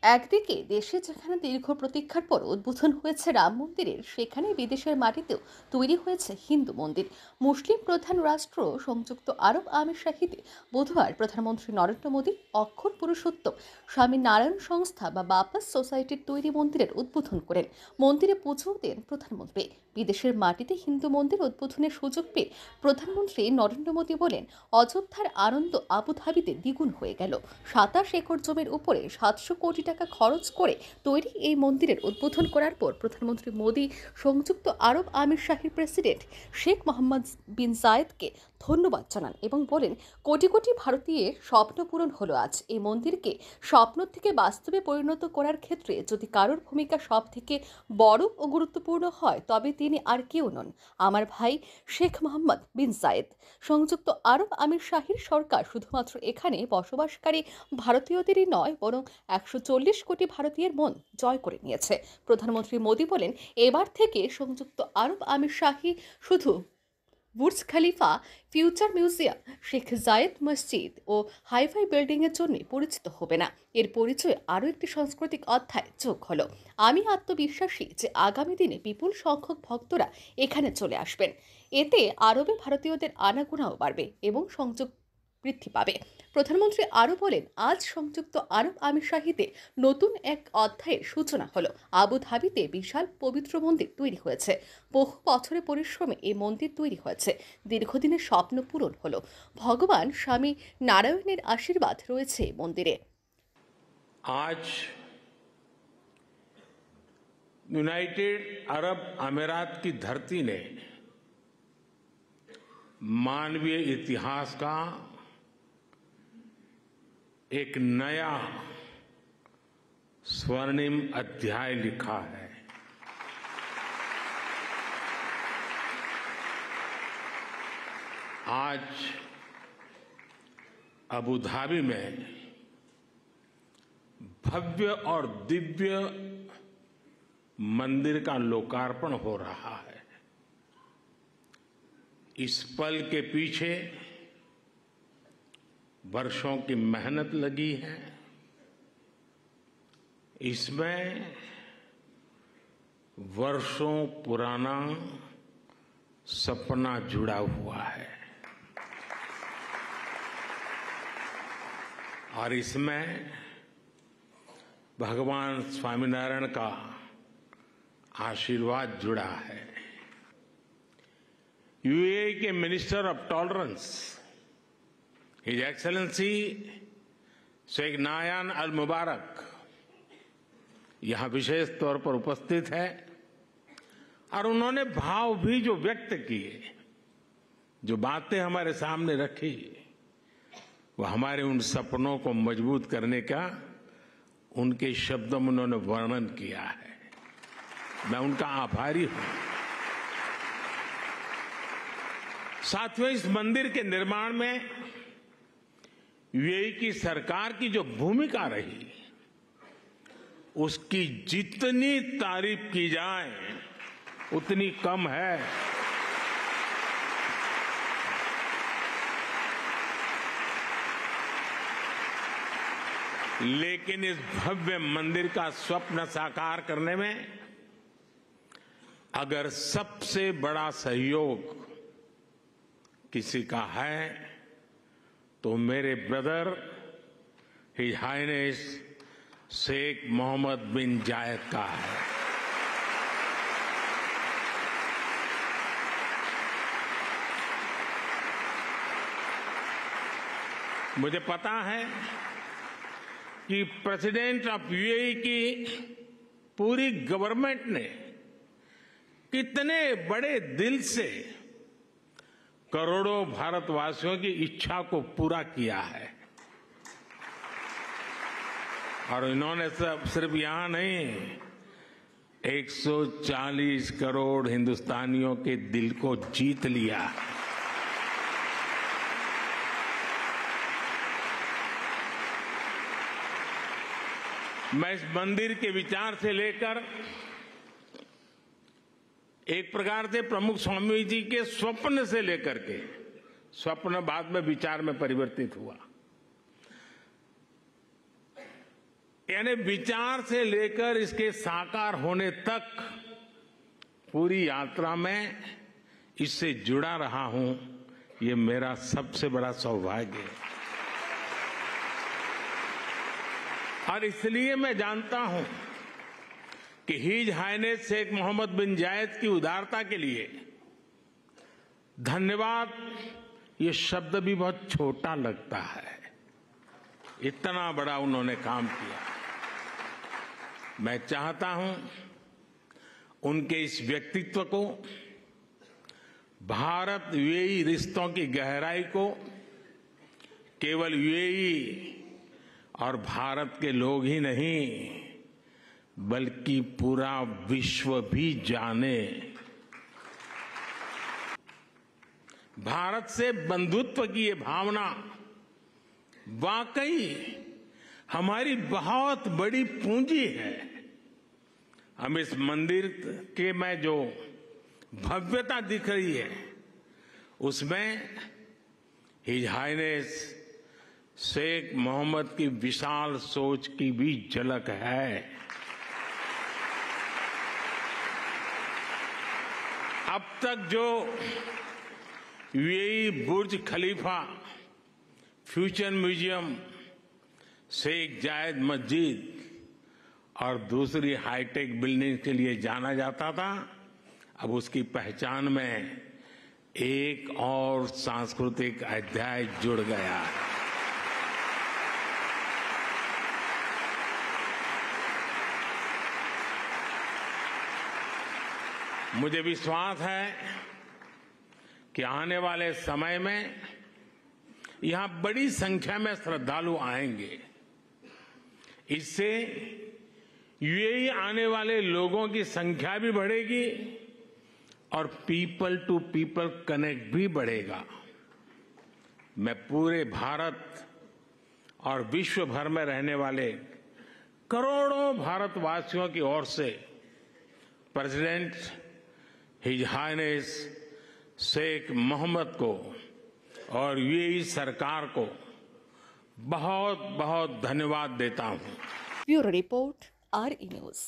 একদিকে দেশে যেখানে দীর্ঘ প্রতীক্ষার পর উদ্বোধন হয়েছে রাম মন্দিরের, সেখানে বিদেশের মাটিতেও তৈরি হয়েছে হিন্দু মন্দির। মুসলিম প্রধান রাষ্ট্র সংযুক্ত আরব আমিরশাহিতে বুধবার প্রধানমন্ত্রী নরেন্দ্র মোদী অক্ষর পুরুষোত্তম স্বামী নারায়ণ সংস্থা বা বাপাস সোসাইটির তৈরি মন্দিরের উদ্বোধন করেন। মন্দিরে পুজো দেন প্রধানমন্ত্রী। বিদেশের মাটিতে হিন্দু মন্দির উদ্বোধনের সুযোগ পেয়ে প্রধানমন্ত্রী নরেন্দ্র মোদী বলেন, অযোধ্যার আনন্দ আবুধাবিতে দ্বিগুণ হয়ে গেল। 27 একর জমির উপরে 700 কোটি টাকা খরচ করে তৈরি এই মন্দিরের উদ্বোধন করার পর প্রধানমন্ত্রী মোদী সংযুক্ত আরব আমিরশাহির প্রেসিডেন্ট শেখ মোহাম্মদ বিন জায়েদকে ধন্যবাদ জানান এবং বলেন, কোটি কোটি ভারতীয়ের স্বপ্ন পূরণ হলো আজ। এই মন্দিরকে স্বপ্ন থেকে বাস্তবে পরিণত করার ক্ষেত্রে যদি কারোর ভূমিকা সব থেকে বড় ও গুরুত্বপূর্ণ হয়, তবে তিনি আর কেউ নন, আমার ভাই শেখ মোহাম্মদ বিন জায়েদ। সংযুক্ত আরব আমিরশাহির সরকার শুধুমাত্র এখানে বসবাসকারী ভারতীয়দেরই নয়, বরং 140 কোটি ভারতীয়ের মন জয় করে নিয়েছে। প্রধানমন্ত্রী মোদী বলেন, এবার থেকে সংযুক্ত আরব আমিরশাহি শুধু Burj Khalifa, future museum, Sheikh Zayed মসজিদ ও হাইফাই বিল্ডিংয়ের জন্য পরিচিত হবে না। এর পরিচয়ে আরও একটি সাংস্কৃতিক অধ্যায় যোগ হলো। আমি আত্মবিশ্বাসী যে আগামী দিনে বিপুল সংখ্যক ভক্তরা এখানে চলে আসবেন। এতে আরবে ভারতীয়দের আনাগোনাও বাড়বে এবং সংযোগ বৃদ্ধি পাবে। প্রধানমন্ত্রী আরও বলেন, আজ সংযুক্ত আরব আমিরশাহিতে নতুন এক অধ্যায়ের সূচনা হলো। আবুধাবিতে বিশাল পবিত্র মন্দির তৈরি হয়েছে। বহু বছরের পরিশ্রমে এই মন্দির তৈরি হয়েছে। দীর্ঘদিনের স্বপ্ন পূরণ হলো। ভগবান স্বামী নারায়ণের আশীর্বাদ রয়েছে মন্দিরে। आज यूनाइटेड अरब अमीरात की धरती ने मानवीय इतिहास का एक नया स्वर्णिम अध्याय लिखा है। आज अबू धाबी में भव्य और दिव्य मंदिर का लोकार्पण हो रहा है। इस पल के पीछे वर्षों की मेहनत लगी है। इसमें वर्षों पुराना सपना जुड़ा हुआ है और इसमें भगवान स्वामीनारायण का आशीर्वाद जुड़ा है। यूएई के minister of tolerance His Excellency Sheikh Nahyan Al Mubarak यहां विशेष तौर पर उपस्थित है और उन्होंने भाव भी जो व्यक्त किए, जो बातें हमारे सामने रखी, वो हमारे उन सपनों को मजबूत करने का उनके शब्दों में उन्होंने वर्णन किया है। मैं उनका आभारी हूं। साथियों, इस मंदिर के निर्माण में यूएई की सरकार की जो भूमिका रही, उसकी जितनी तारीफ की जाए उतनी कम है। लेकिन इस भव्य मंदिर का स्वप्न साकार करने में अगर सबसे बड़ा सहयोग किसी का है तो मेरे brother His highness Sheikh Mohammed bin Zayed का है। मुझे पता है कि प्रेसिडेंट ऑफ यूएई की पूरी गवर्नमेंट ने कितने बड़े दिल से करोड़ों भारतवासियों की इच्छा को पूरा किया है और इन्होंने सिर्फ यहां नहीं, 140 करोड़ हिंदुस्तानियों के दिल को जीत लिया है। मैं इस मंदिर के विचार से लेकर एक प्रकार से प्रमुख स्वामी जी के स्वप्न से लेकर के, स्वप्न बाद में विचार में परिवर्तित हुआ, यानी विचार से लेकर इसके साकार होने तक पूरी यात्रा में इससे जुड़ा रहा हूं, ये मेरा सबसे बड़ा सौभाग्य है। और इसलिए मैं जानता हूं कि his highness Sheikh Mohammed bin जायद की उदारता के लिए धन्यवाद ये शब्द भी बहुत छोटा लगता है। इतना बड़ा उन्होंने काम किया। मैं चाहता हूं उनके इस व्यक्तित्व को, भारत यूएई रिश्तों की गहराई को केवल यूएई और भारत के लोग ही नहीं बल्कि पूरा विश्व भी जाने। भारत से बंधुत्व की ये भावना वाकई हमारी बहुत बड़ी पूंजी है। हम इस मंदिर के में जो भव्यता दिख रही है उसमें हिज हाइनेस शेख मोहम्मद की विशाल सोच की भी झलक है। अब तक जो यूएई बुर्ज खलीफा, फ्यूचर म्यूजियम, शेख जायद मस्जिद और दूसरी हाईटेक बिल्डिंग के लिए जाना जाता था, अब उसकी पहचान में एक और सांस्कृतिक अध्याय जुड़ गया है। मुझे विश्वास है कि आने वाले समय में यहां बड़ी संख्या में श्रद्धालु आएंगे। इससे यूएई आने वाले लोगों की संख्या भी बढ़ेगी और पीपल टू पीपल कनेक्ट भी बढ़ेगा। मैं पूरे भारत और विश्व भर में रहने वाले करोड़ों भारतवासियों की ओर से president his highness Sheikh Mohammed को और यूएई सरकार को बहुत बहुत धन्यवाद देता हूं। Bureau report, RE news.